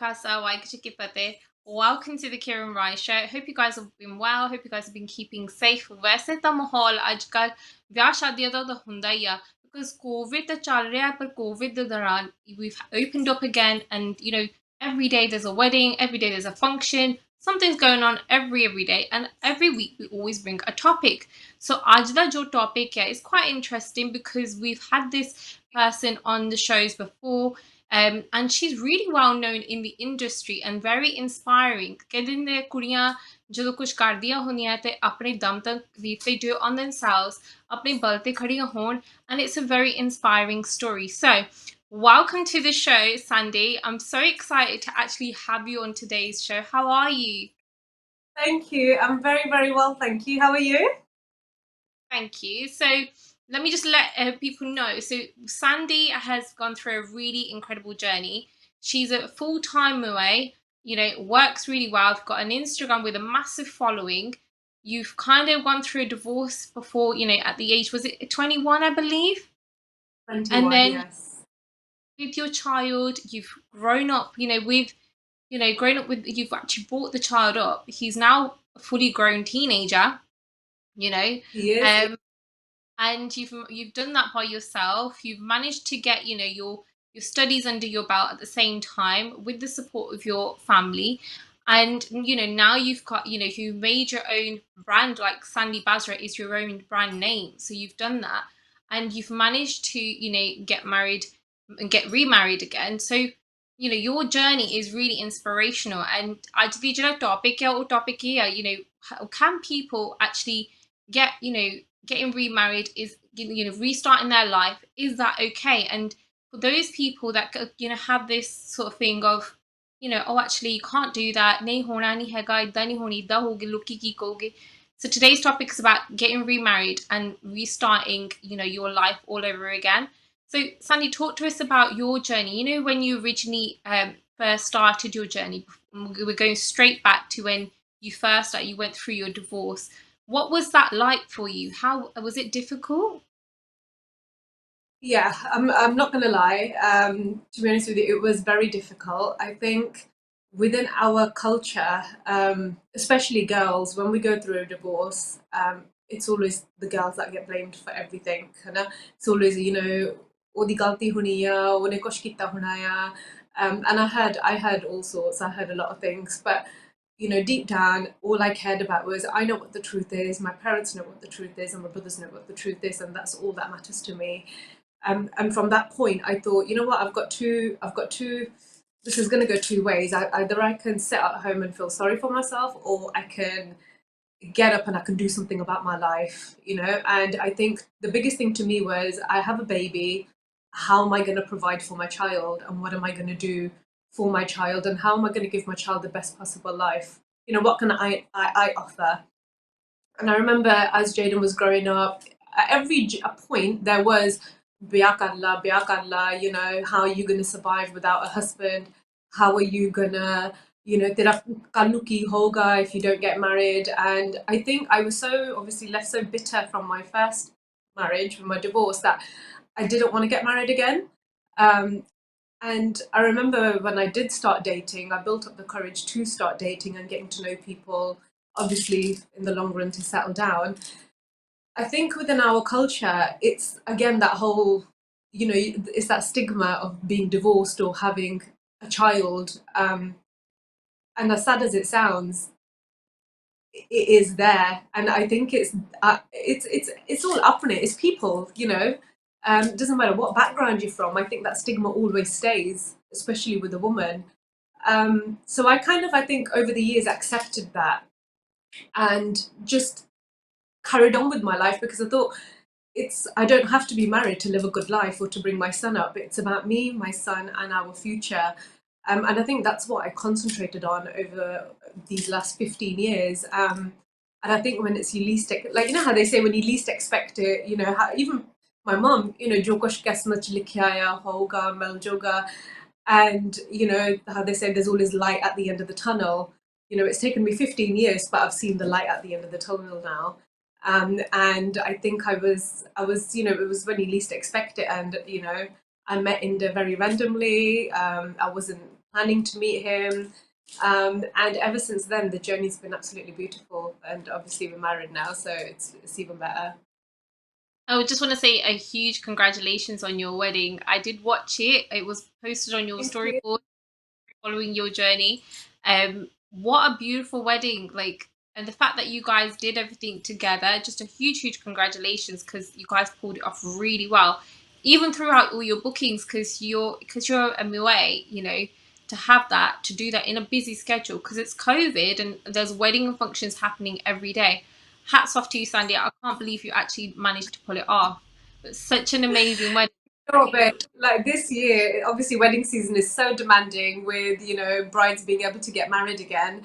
Kasa, Waikiki. Welcome to the Kiran Rai Show. Hope you guys have been well. Hope you guys have been keeping safe. वैसे तो माहौल आजकल ब्याह शादियां ਦਾ ਤਾਂ ਹੁੰਦਾ ਹੀ ਆ because COVID ਤਾਂ ਚੱਲ ਰਿਹਾ ਪਰ COVID ਦੇ ਦੌਰਾਨ we've opened up again and every day there's a wedding, every day there's a function, something's going on every day and every week we always bring a topic. So आज ਦਾ जो topic है is quite interesting because we've had this person on the shows before. And she's really well known in the industry and very inspiring. ਕਹਿੰਦੇ ਕੁੜੀਆਂ ਜਦੋਂ ਕੁਝ ਕਰਦੀਆਂ ਹੁੰਦੀਆਂ ਤੇ ਆਪਣੇ ਦਮ ਤੱਕ they do it on themselves, ਆਪਣੇ ਬਲ ਤੇ ਖੜੀਆਂ ਹੋਣ, and it's a very inspiring story. So, welcome to the show, Sandie. I'm so excited to actually have you on today's show. How are you? Thank you. I'm very, very well, thank you. How are you? Thank you. So, let me just let people know. So Sandie has gone through a really incredible journey. She's a full-time Muay, works really well. Got an Instagram with a massive following. You've kind of gone through a divorce before, at the age, was it 21, I believe? 21, and then yes. With your child, you've grown up, you've actually brought the child up. He's now a fully grown teenager, He is. And you've done that by yourself. You've managed to get your studies under your belt at the same time with the support of your family, and now you've got you made your own brand. Like Sandie Basra is your own brand name, so you've done that, and you've managed to get married and get remarried again. So your journey is really inspirational. And आज दी जो topic है वो topic here, how can people actually get getting remarried, is restarting their life, is that okay? And for those people that have this sort of thing of oh, actually you can't do that, nahi hona nahi hega, idda nahi honi, idda hogi, loki ki koge. So today's topic is about getting remarried and restarting your life all over again. So Sandie, talk to us about your journey. When you originally first started your journey, we're going straight back to when you first you went through your divorce. What was that like for you? How was it difficult? Yeah, I'm not going to lie. To be honest with you, it was very difficult. I think within our culture, especially girls, when we go through a divorce, it's always the girls that get blamed for everything. It's always, "Odi galti huni ya, ਉਹਨੇ ਕੁਛ ਕੀਤਾ ਹੋਣਾ ਆ." And I heard all sorts. I heard a lot of things, but deep down, all I cared about was I know what the truth is, my parents know what the truth is, and my brothers know what the truth is, and that's all that matters to me. And from that point, I thought, you know what, I've got two. This is going to go two ways. Either I can sit at home and feel sorry for myself, or I can get up and I can do something about my life, And I think the biggest thing to me was I have a baby. How am I going to provide for my child, and what am I going to do for my child, and how am I going to give my child the best possible life? What can I offer? And I remember as Jaden was growing up, at every point there was biakallah, biakallah, how are you going to survive without a husband? How are you going to, tera kaluki hoga if you don't get married? And I think I was so obviously left so bitter from my first marriage, from my divorce, that I didn't want to get married again. And I remember when I did start dating, I built up the courage to start dating and getting to know people, obviously in the long run to settle down. I think within our culture, it's again that whole, it's that stigma of being divorced or having a child. And as sad as it sounds, it is there. And I think it's all up in it. It's people, it doesn't matter what background you're from. I think that stigma always stays, especially with a woman. So I think over the years accepted that and just carried on with my life, because I thought I don't have to be married to live a good life or to bring my son up. It's about me, my son, and our future. And I think that's what I concentrated on over these last 15 years. And I think when it's you least, how they say when you least expect it, even my mom, jo kuch kismat likhya hai hoga mil joga, and how they say there's always light at the end of the tunnel. It's taken me 15 years, but I've seen the light at the end of the tunnel now. And I think I was, it was when you least expect it, and I met Inda very randomly. I wasn't planning to meet him. And ever since then, the journey's been absolutely beautiful. And obviously, we're married now, so it's even better. I would just want to say a huge congratulations on your wedding. I did watch it. It was posted on your Thank you. storyboard following your journey. What a beautiful wedding! Like, and the fact that you guys did everything together, just a huge, huge congratulations because you guys pulled it off really well, even throughout all your bookings. Because you're a MUA, to have that to do that in a busy schedule because it's COVID and there's wedding functions happening every day. Hats off to you, Sandy. I can't believe you actually managed to pull it off. But such an amazing wedding. Oh, but like this year, obviously wedding season is so demanding with, brides being able to get married again.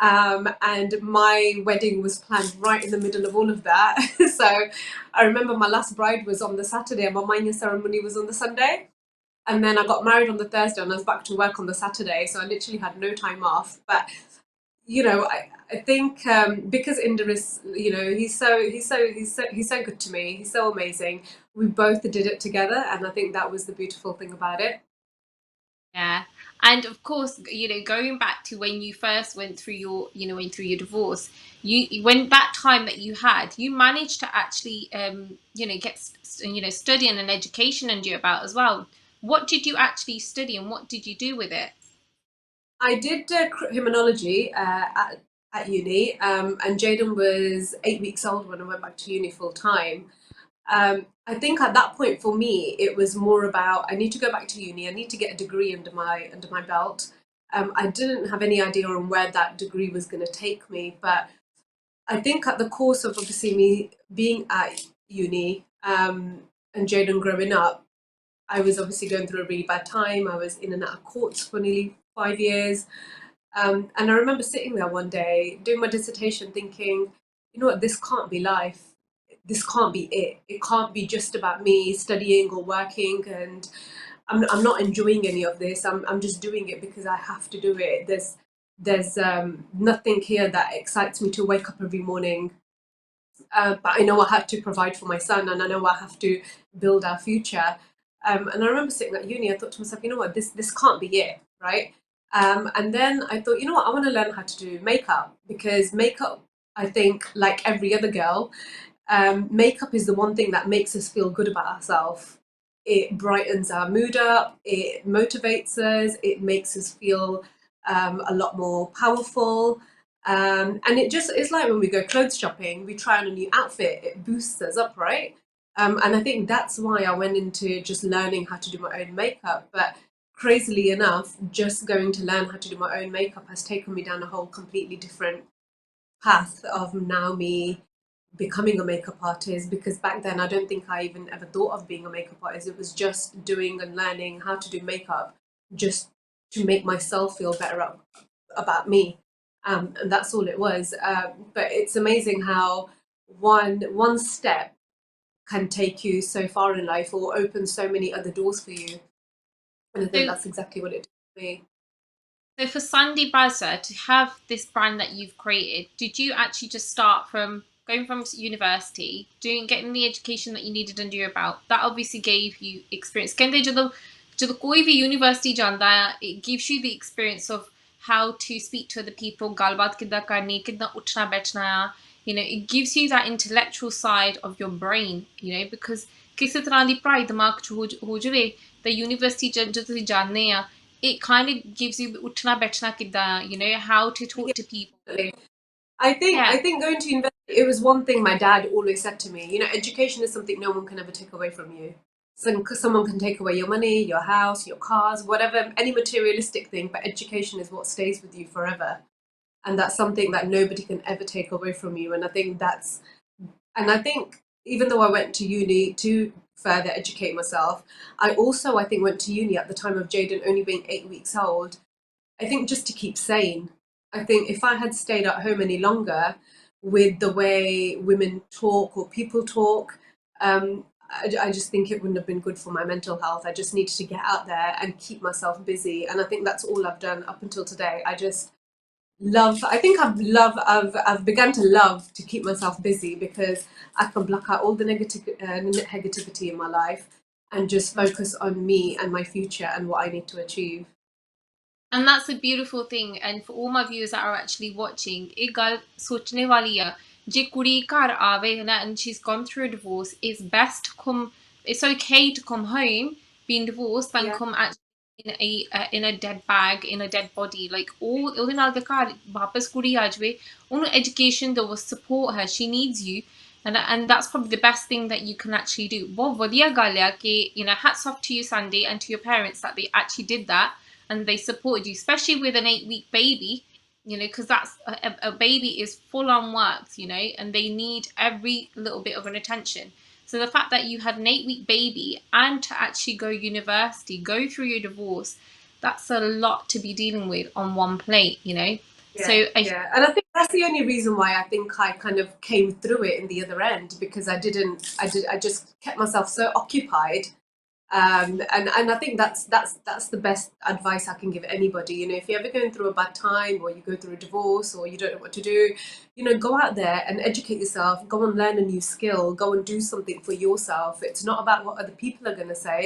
And my wedding was planned right in the middle of all of that. So I remember my last bride was on the Saturday and my minor ceremony was on the Sunday. And then I got married on the Thursday and I was back to work on the Saturday. So I literally had no time off. But I think because Inder is, he's so good to me. He's so amazing. We both did it together, and I think that was the beautiful thing about it. Yeah. And of course, going back to when you first went through your divorce, when that time that you had, you managed to actually, get, studying and education under your belt as well. What did you actually study and what did you do with it? I did criminology at uni, and Jaden was 8 weeks old when I went back to uni full time. I think at that point for me, it was more about I need to go back to uni. I need to get a degree under my belt. I didn't have any idea on where that degree was going to take me, but I think at the course of obviously me being at uni and Jaden growing up, I was obviously going through a really bad time. I was in and out of courts for nearly 5 years. And I remember sitting there one day doing my dissertation thinking, you know what, this can't be life. This can't be it. It can't be just about me studying or working and I'm not enjoying any of this. I'm just doing it because I have to do it. There's nothing here that excites me to wake up every morning, but I know I have to provide for my son and I know I have to build our future. And I remember sitting at uni, I thought to myself, you know what, this can't be it, right? And then I thought, you know what, I want to learn how to do makeup because makeup, I think, like every other girl, makeup is the one thing that makes us feel good about ourselves. It brightens our mood up, it motivates us, it makes us feel a lot more powerful. And it just is like when we go clothes shopping, we try on a new outfit, it boosts us up, right? And I think that's why I went into just learning how to do my own makeup. But crazily enough, just going to learn how to do my own makeup has taken me down a whole completely different path of now me becoming a makeup artist because back then I don't think I even ever thought of being a makeup artist. It was just doing and learning how to do makeup just to make myself feel better about me. And that's all it was. But it's amazing how one step can take you so far in life or open so many other doors for you. And I think So, that's exactly what it did for me. so for Sandie Basra to have this brand that you've created, did you actually just start from going from university, getting the education that you needed under your belt? That obviously gave you experience. ਕਹਿੰਦੇ ਜਦੋਂ ਕੋਈ ਵੀ university ਜਾਂਦਾ ਹੈ, it gives you the experience of how to speak to other people, ਗੱਲਬਾਤ ਕਿੱਦਾਂ ਕਰਨੀ, ਕਿੱਦਾਂ ਉੱਠਣਾ ਬੈਠਣਾ ਆ. It gives you that intellectual side of your brain, because ਕਿਸੇ ਤਰ੍ਹਾਂ ਦੀ ਪੜ੍ਹਾਈ ਦਿਮਾਗ 'ਚ ਹੋ ਜਾਵੇ ਤਾਂ ਯੂਨੀਵਰਸਿਟੀ 'ਚ ਜਦੋਂ ਤੁਸੀਂ ਜਾਂਦੇ ਆ, it kind of gives you ਉੱਠਣਾ ਬੈਠਣਾ ਕਿੱਦਾਂ, how to talk Yeah, to people. definitely. I think Yeah. I think going to university, it was one thing my dad always said to me. Education is something no one can ever take away from you. Someone can take away your money, your house, your cars, whatever, any materialistic thing, but education is what stays with you forever, and that's something that nobody can ever take away from you. And I think even though I went to uni to further educate myself, I think went to uni at the time of Jaden only being 8 weeks old. I think just to keep sane. I think if I had stayed at home any longer with the way women talk or people talk, I just think it wouldn't have been good for my mental health. I just needed to get out there and keep myself busy. And I think that's all I've done up until today. I just love, I think I've begun to love to keep myself busy because I can block out all the negativity in my life and just focus on me and my future and what I need to achieve. And that's a beautiful thing. And for all my viewers that are actually watching, एक गल सोचने वाली है जे कुड़ी घर आवे है ना and she's gone through a divorce, it's best to come, it's okay to come home being divorced than Yeah, come actually in a dead bag, in a dead body. Like all ਉਹਦੇ ਨਾਲ ਦੇ ਘਰ ਵਾਪਸ ਕੁੜੀ ਆ ਜਾਵੇ, ਉਹਨੂੰ education ਦੋ, support her, she needs you. And that's probably the best thing that you can actually do. ਬਹੁਤ ਵਧੀਆ ਗੱਲ ਆ ਕਿ, hats off to you, Sandy, and to your parents that they actually did that and they supported you, especially with an 8-week baby, because that's a baby is full on works, and they need every little bit of an attention. So the fact that you had an 8-week baby and to actually go university, go through your divorce, that's a lot to be dealing with on one plate. So yeah, yeah. And I think that's the only reason why I think I kind of came through it in the other end, because I just kept myself so occupied. And I think that's the best advice I can give anybody. If you're ever going through a bad time, or you go through a divorce, or you don't know what to do, go out there and educate yourself. Go and learn a new skill. Go and do something for yourself. It's not about what other people are going to say.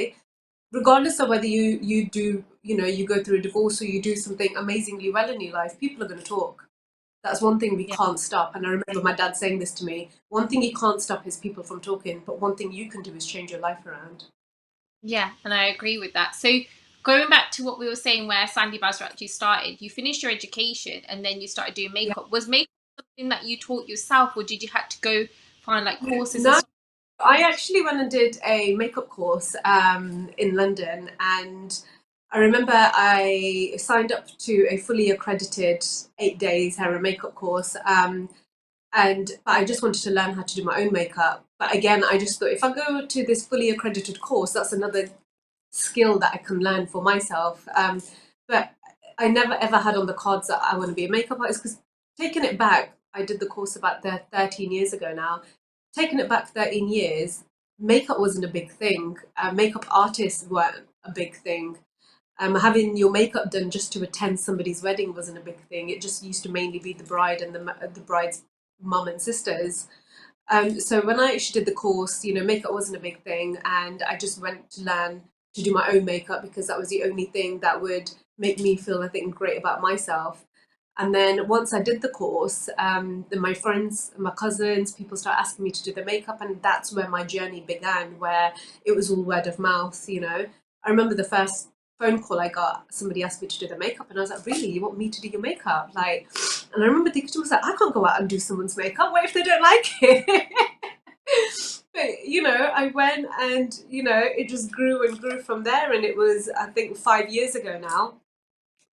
Regardless of whether you do, you go through a divorce or you do something amazingly well in your life, people are going to talk. That's one thing we yeah, can't stop. And I remember my dad saying this to me. One thing you can't stop is people from talking, but one thing you can do is change your life around. yeah, and I agree with that. So going back to what we were saying, where Sandie Basra actually started, you finished your education and then you started doing Yeah. makeup. Was makeup something that you taught yourself, or did you have to go find like courses and No, stuff? I actually went and did a makeup course in London, and I remember I signed up to a fully accredited 8 days hair and makeup course. But I just wanted to learn how to do my own makeup. But again, I just thought if I go to this fully accredited course, that's another skill that I can learn for myself. But I never ever had on the cards that I want to be a makeup artist, because taking it back, I did the course about 13 years ago now. Taking it back 13 years, makeup wasn't a big thing. Makeup artists weren't a big thing. Having your makeup done just to attend somebody's wedding wasn't a big thing. It just used to mainly be the bride and the bride's mum and sisters. So when I actually did the course, makeup wasn't a big thing, and I just went to learn to do my own makeup, because that was the only thing that would make me feel, I think, great about myself. And then once I did the course, then my friends, my cousins, people started asking me to do the makeup, and that's where my journey began, where it was all word of mouth. I remember the first phone call I got, somebody asked me to do the makeup, and I was like, really, you want me to do your makeup? Like, and I remember thinking to myself, I can't go out and do someone's makeup. What if they don't like it? But I went, and it just grew and grew from there. And it was, I think, 5 years ago now,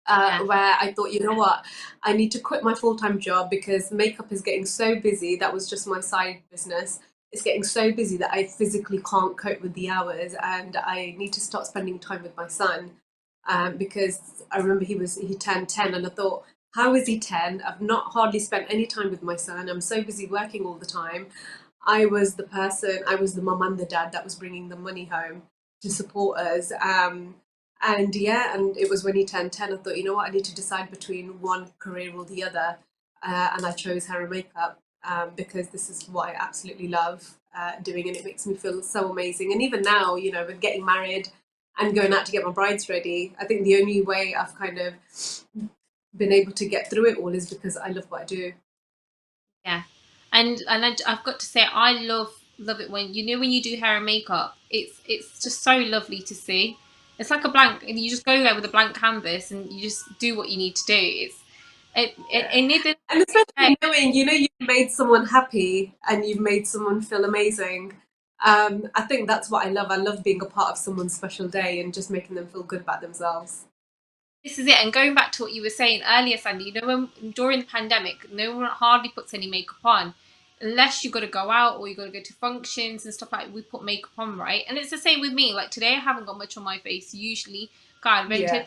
Yeah, where I thought, you know what, I need to quit my full time job, because makeup is getting so busy. That was just my side business. It's getting so busy that I physically can't cope with the hours, and I need to start spending time with my son. Because I remember he turned 10, and I thought, how is he 10? I've not hardly spent any time with my son. I'm so busy working all the time. I was the mum and the dad that was bringing the money home to support us. And yeah, and it was when he turned 10, I thought, you know what, I need to decide between one career or the other. And I chose hair and makeup, because this is what I absolutely love doing, and it makes me feel so amazing. And even now, with getting married and going out to get my brides ready, I think the only way I've kind of been able to get through it all is because I love what I do. yeah. I've got to say, I love it when when you do hair and makeup. It's just so lovely to see. It's like a blank, and you just go there with a blank canvas and you just do what you need to do. Yeah. It needed. And especially knowing, you've made someone happy and you've made someone feel amazing. I think that's what I love. I love being a part of someone's special day and just making them feel good about themselves. This is it. And going back to what you were saying earlier, Sandy, when during the pandemic, no one hardly puts any makeup on. Unless you got to go out or you got to go to functions and stuff like that, we put makeup on, right? And it's the same with me. Like today, I haven't got much on my face. Usually, God, Yeah.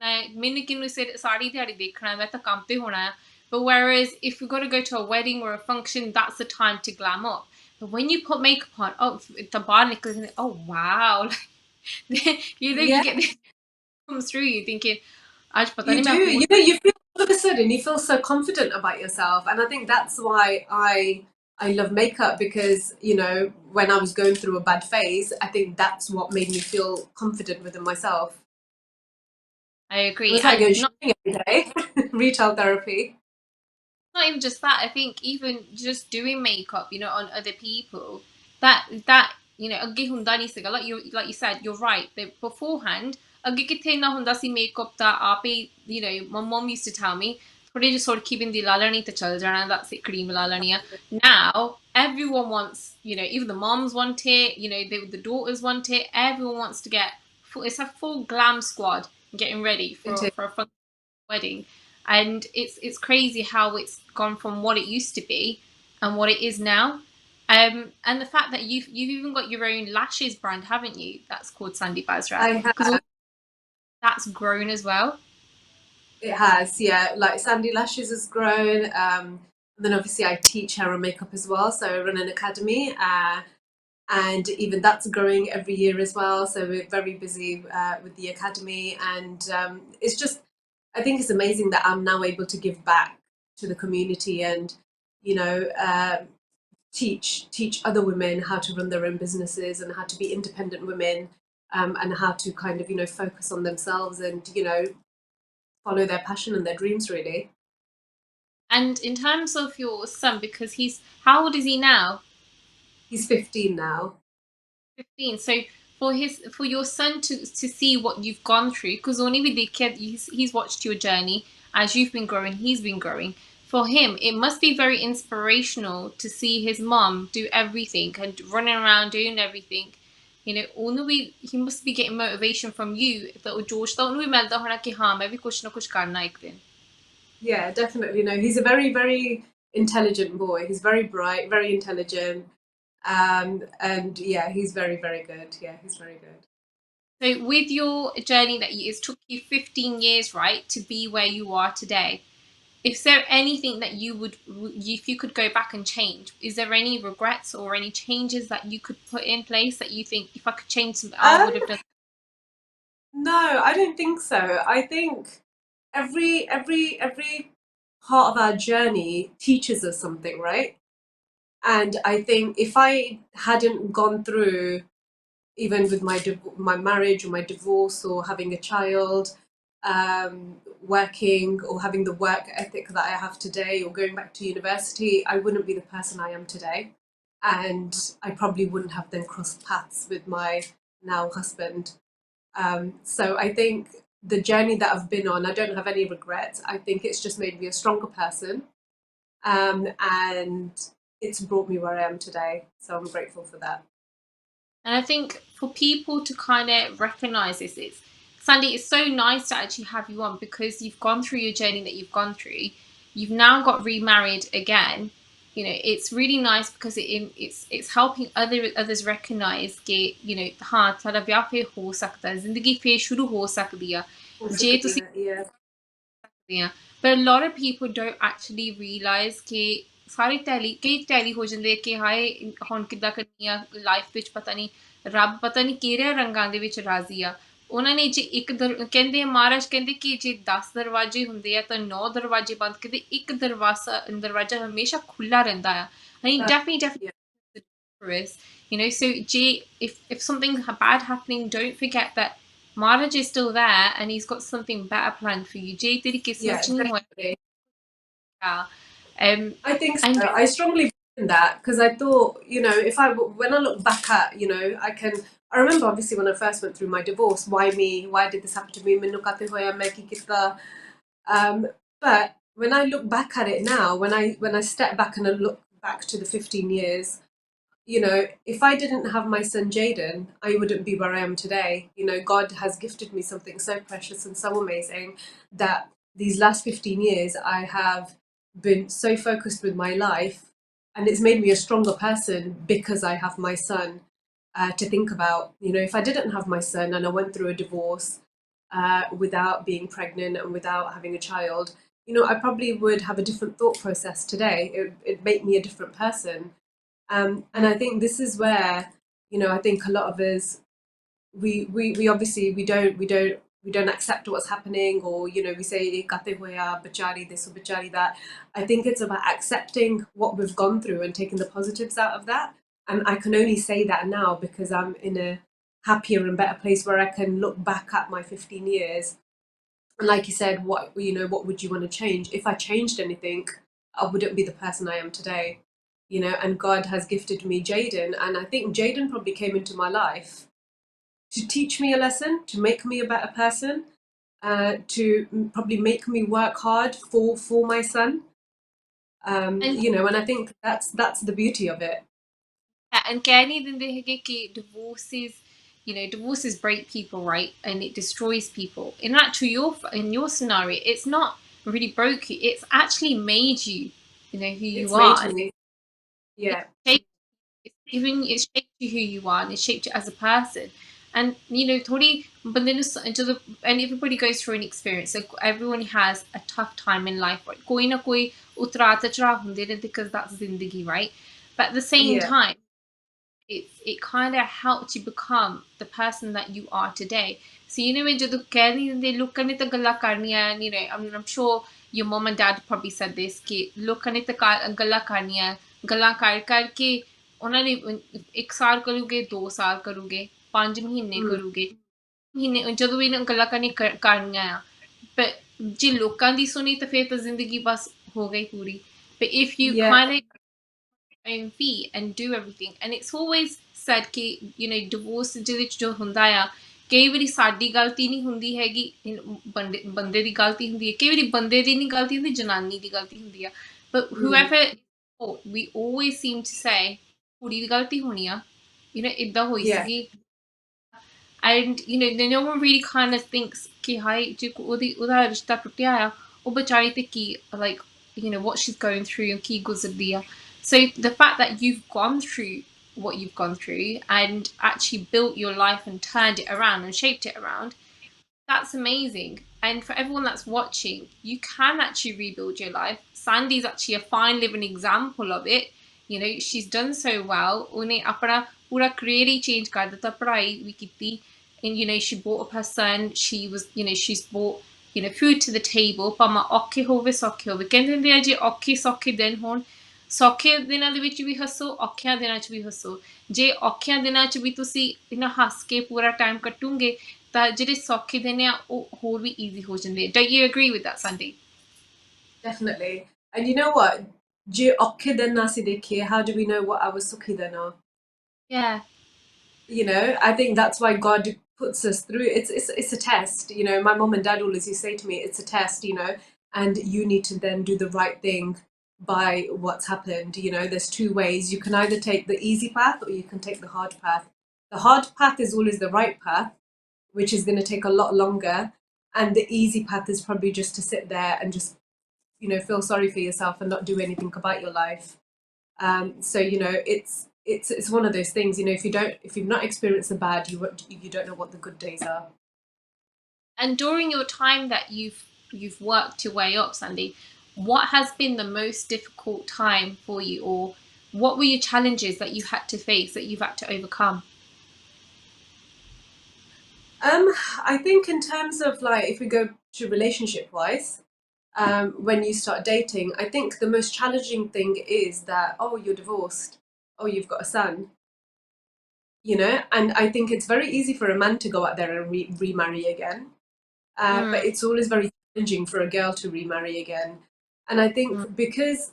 मैंने किन्नू से साड़ी दिहाड़ी देखना है मैं तो काम पे होना है. But whereas if you've got to go to a wedding or a function, that's the time to glam up. But when you put makeup on, oh, the bar निकल, oh wow, you Yeah, get this comes through you thinking, आज पता you नहीं do. मैं अपनी You feel all of a sudden you feel so confident about yourself, and I think that's why I love makeup, because when I was going through a bad phase, I think that's what made me feel confident within myself. I It agree. was like And going not shopping every day, retail therapy. not even just that. I think even just doing makeup, on other people, that agge hunda nahi siga. Like you said, you're right. That beforehand, agge kithe na hunda si makeup ta ape, my mom used to tell me, थोड़े just sort of keeping the ला लेनी तो चल जाना, that's it, cream ला लेनी है. Now everyone wants, even the moms want it, the daughters want it. Everyone wants to get full. It's a full glam squad getting ready It for is. a fun wedding, and it's crazy how it's gone from what it used to be and what it is now. And the fact that you've even got your own lashes brand, haven't you? That's called Sandie Basra, I because have. that's grown as well. It has, yeah. Like Sandy Lashes has grown. And then obviously I teach hair and makeup as well, so I run an academy, and even that's growing every year as well. So we're very busy with the academy, and it's just, I think it's amazing that I'm now able to give back to the community and, you know, teach other women how to run their own businesses and how to be independent women, and how to kind of focus on themselves and follow their passion and their dreams really. And in terms of your son, because he's how old is he now? He's 15 now. 15. So for your son to see what you've gone through, because only with the kid, he's watched your journey as you've been growing, he's been growing. For him, it must be very inspirational to see his mom do everything and running around doing everything. Only he must be getting motivation from you. तो जोश तो उन्हें मिलता होना कि हाँ मैं भी कुछ ना कुछ करना एक दिन. Yeah, definitely. No, he's a very, very intelligent boy. He's very bright, very intelligent. And yeah, he's very, very good. Yeah, he's very good. So with your journey it took you 15 years, right, to be where you are today. Is there anything that if you could go back and change, is there any regrets or any changes that you could put in place that you think if I could change something, I Um, would have done? no, I don't think so. I think every part of our journey teaches us something, right? And I think if I hadn't gone through, even with my marriage or my divorce or having a child, working or having the work ethic that I have today or going back to university, I wouldn't be the person I am today. And I probably wouldn't have then crossed paths with my now husband. So I think the journey that I've been on, I don't have any regrets. I think it's just made me a stronger person, and it's brought me where I am today. So I'm grateful for that. And I think for people to kind of recognize this, Sandy, it's so nice to actually have you on because you've gone through your journey that you've gone through. You've now got remarried again. It's really nice because it's helping others recognize कि हाँ साਡਾ ਵਿਆਹ ਫੇਰ हो सकता है, जिंदगी ਫੇਰ शुरू हो सकती है हो जे सकती तुसी है, yeah. yeah. But a lot of people don't actually realize कि सारी कई टैली हो ਜਾਂਦੇ ਕਿ ਹਾਏ ਹੁਣ ਕਿੱਦਾਂ ਕਰਨੀ ਆ ਲਾਈਫ ਵਿੱਚ ਪਤਾ ਨਹੀਂ ਰੱਬ ਪਤਾ ਨਹੀਂ ਕਿਹੜੇ ਰੰਗਾਂ ਦੇ ਵਿੱਚ ਰਾਜ਼ੀ ਆ ਉਹਨਾਂ ਨੇ ਜੇ ਕਹਿੰਦੇ ਮਹਾਰਾਜ ਕਹਿੰਦੇ ਕਿ ਜੇ 10 ਦਰਵਾਜ਼ੇ ਹੁੰਦੇ ਆ ਤਾਂ 9 ਦਰਵਾਜ਼ੇ ਬੰਦ ਕਰਦੇ ਇੱਕ ਦਰਵਾਜ਼ਾ ਹਮੇਸ਼ਾ ਖੁੱਲਾ ਰਹਿੰਦਾ ਆ I mean, Yeah, definitely for us, so if something bad happening, don't forget that Maharaj is still there and he's got something better planned for you. Jay तेरी yeah, किस्मत च नहीं definitely. होएगा. Um, I think so. and I strongly believe in that because I thought, if when I look back at, I remember obviously when I first went through my divorce, why me? Why did this happen to me? Mainu kate hoya, main ki kita. But when I look back at it now, when I step back and I look back to the 15 years, if I didn't have my son Jaden, I wouldn't be where I am today. God has gifted me something so precious and so amazing that these last 15 years I have been so focused with my life, and it's made me a stronger person because I have my son to think about. If I didn't have my son and I went through a divorce without being pregnant and without having a child, I probably would have a different thought process today. It'd make me a different person. And I think this is where, I think a lot of us, we obviously we don't accept what's happening, or we say "Kate hoya, bachari this or bachari that." I think it's about accepting what we've gone through and taking the positives out of that. And I can only say that now because I'm in a happier and better place where I can look back at my 15 years And like you said, what would you want to change? If I changed anything, I wouldn't be the person I am today. And God has gifted me Jaden, and I think Jaden probably came into my life to teach me a lesson, to make me a better person, to probably make me work hard for my son. And And I think that's the beauty of it. ਕਹਿ ਨਹੀਂ ਦਿੰਦੇ ਹੈਗੇ ਕਿ divorces break people, right? And it destroys people. In your scenario, it's not really broke you. It's actually made you, who It's you made are. me, It yeah, shaped, it shaped you who you are, and it shaped you as a person. And ਥੋੜੀ ਬੰਦੇ ਨੂੰ ਜਦੋਂ and everybody goes through an experience. So everyone has a tough time in life, right? ਕੋਈ ਨਾ ਕੋਈ ਉਤਰਾਅ ਤੇ ਚੜਾਅ ਹੁੰਦੇ ਨੇ because that's ਜ਼ਿੰਦਗੀ, right? But at the same yeah, time, it kind of helped you become the person that you are today. So when ਜਦੋਂ ਕਹਿ ਨਹੀਂ ਦਿੰਦੇ ਲੋਕਾਂ ਨੇ ਤਾਂ ਗੱਲਾਂ ਕਰਨੀਆਂ, I'm sure your mom and dad probably said this ਕਿ ਲੋਕਾਂ ਨੇ ਤਾਂ ਗੱਲਾਂ ਕਰਨੀਆਂ, ਗੱਲਾਂ ਕਰਕੇ ਉਹਨਾਂ ਨੇ 1 ਸਾਲ ਕਰੂਗੇ, 2 ਸਾਲ ਕਰੂਗੇ, 5 ਮਹੀਨੇ mm, ਕਰੂਗੇ, ਮਹੀਨੇ ਜਦੋਂ ਵੀ ਗੱਲਾਂ ਕਰਨੀਆਂ ਆ। But ਜੇ ਲੋਕਾਂ ਦੀ ਸੁਣੀ ਤਾਂ ਫਿਰ ਤਾਂ ਜ਼ਿੰਦਗੀ ਬਸ ਹੋ ਗਈ ਪੂਰੀ। But if you yeah, kind of own feet and do everything, and it's always said ਕਿ divorce ਦੇ ਵਿੱਚ ਜੋ ਹੁੰਦਾ ਆ, ਕਈ ਵਾਰੀ ਸਾਡੀ ਗਲਤੀ ਨਹੀਂ ਹੁੰਦੀ ਹੈਗੀ, ਬੰਦੇ ਦੀ ਗਲਤੀ ਹੁੰਦੀ ਹੈ, ਕਈ ਵਾਰੀ ਬੰਦੇ ਦੀ ਨਹੀਂ ਗਲਤੀ ਹੁੰਦੀ, ਜਨਾਨੀ ਦੀ ਗਲਤੀ ਹੁੰਦੀ ਆ। But mm, whoever, we always seem to say ਕੁੜੀ ਦੀ ਗਲਤੀ ਹੋਣੀ ਆ, ਏਦਾਂ ਹੋਈ yeah, ਸੀਗੀ। And no one really kind of thinks ਕਿ ਹਾਏ ਜੇ ਉਹਦਾ ਰਿਸ਼ਤਾ ਟੁੱਟਿਆ ਆ, ਉਹ ਵਿਚਾਰੀ ਤੇ ਕੀ, like what she's going through and ਕੀ ਗੁਜ਼ਰਦੀ ਆ। So the fact that you've gone through what you've gone through and actually built your life and turned it around and shaped it around, that's amazing. And for everyone that's watching, you can actually rebuild your life. Sandie's actually a fine living example of it. She's done so well. ਉਹਨੇ ਆਪਣਾ ਪੂਰਾ career ਹੀ change ਕਰ ਦਿੱਤਾ, ਪੜ੍ਹਾਈ ਵੀ ਕੀਤੀ, and she brought up her son. She's brought food to the table, ਭਾਵੇਂ ਔਖੇ ਹੋਵੇ ਸੌਖੇ ਹੋਵੇ, ਕਹਿੰਦੇ ਹੁੰਦੇ ਆ ਜੇ ਔਖੇ ਸੌਖੇ ਦਿਨ ਹੋਣ, ਸੌਖੇ ਦਿਨਾਂ ਦੇ ਵਿੱਚ ਵੀ ਹੱਸੋ, ਔਖਿਆਂ ਦਿਨਾਂ 'ਚ ਵੀ ਹੱਸੋ। ਜੇ ਔਖਿਆਂ ਦਿਨਾਂ 'ਚ ਵੀ ਤੁਸੀਂ ਹੱਸ ਕੇ ਪੂਰਾ ਟਾਈਮ ਕੱਟੋਗੇ ਤਾਂ ਜਿਹੜੇ ਸੌਖੇ ਦਿਨ ਆ ਉਹ ਹੋਰ ਵੀ ਈਜ਼ੀ ਹੋ ਜਾਂਦੇ। Don't you agree with that, Sandy? definitely. And you know what? Je okke den nasi dekhiye, how do we know what our sukhi den are? Yeah. I think that's why God puts us through. It's a test. My mom and dad always used to say to me, it's a test. And you need to then do the right thing by what's happened. There's two ways. You can either take the easy path or you can take the hard path. The hard path is always the right path, which is going to take a lot longer, and the easy path is probably just to sit there and just feel sorry for yourself and not do anything about your life. So it's one of those things. If you've not experienced the bad, you don't know what the good days are. And during your time that you've worked your way up, Sandy, what has been the most difficult time for you, or what were your challenges that you had to face, that you've had to overcome? I think in terms of, like, if we go to relationship wise, when you start dating, I think the most challenging thing is that, oh, you're divorced, oh, you've got a son, and I think it's very easy for a man to go out there and remarry again, Mm, but it's always very challenging for a girl to remarry again. And I mm, think because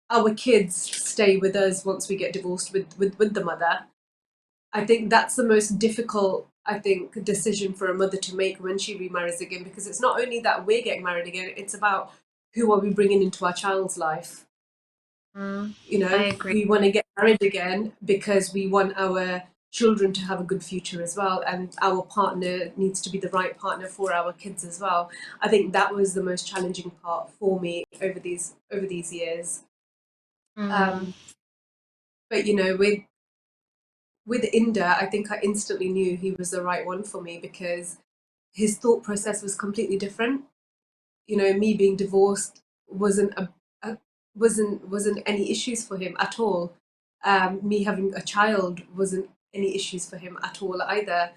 our kids stay with us once we get divorced with the mother, I think that's the most difficult, I think, decision for a mother to make when she remarries again, because it's not only that we're getting married again, it's about who are we bringing into our child's life. I agree. We want to get married again because we want our children to have a good future as well, and our partner needs to be the right partner for our kids as well. I think that was the most challenging part for me over these years. Mm, Um, but with Inda, I think I instantly knew he was the right one for me because his thought process was completely different. Me being divorced wasn't any issues for him at all. Me having a child wasn't any issues for him at all either.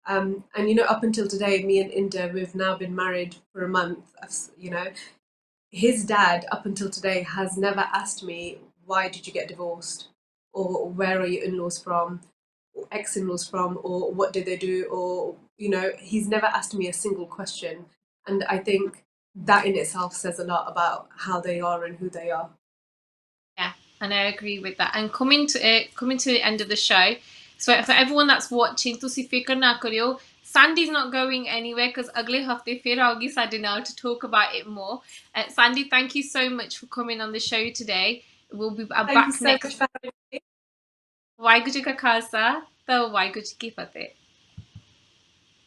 And up until today, me and Inda, we've now been married for a month. His dad, up until today, has never asked me, why did you get divorced, or where are your in-laws from, or ex-in-laws from, or what did they do, or he's never asked me a single question. And I think that in itself says a lot about how they are and who they are. Yeah, and I agree with that. And coming to the end of the show, so for everyone that's watching, ਤੁਸੀਂ ਫਿਕਰ ਨਾ ਕਰਿਓ. Sandie's not going anywhere because ਅਗਲੇ ਹਫਤੇ ਫਿਰ ਆਉਗੀ ਸਾਡੇ ਨਾਲ to talk about it more. Sandie, thank you so much for coming on the show today. We'll be Thank you back so next. much for having me. Waheguru ji ਕਾ ਖਾਲਸਾ ਤੇ ਵਾਹਿਗੁਰੂ ਜੀ ਕੀ ਫਤਿਹ.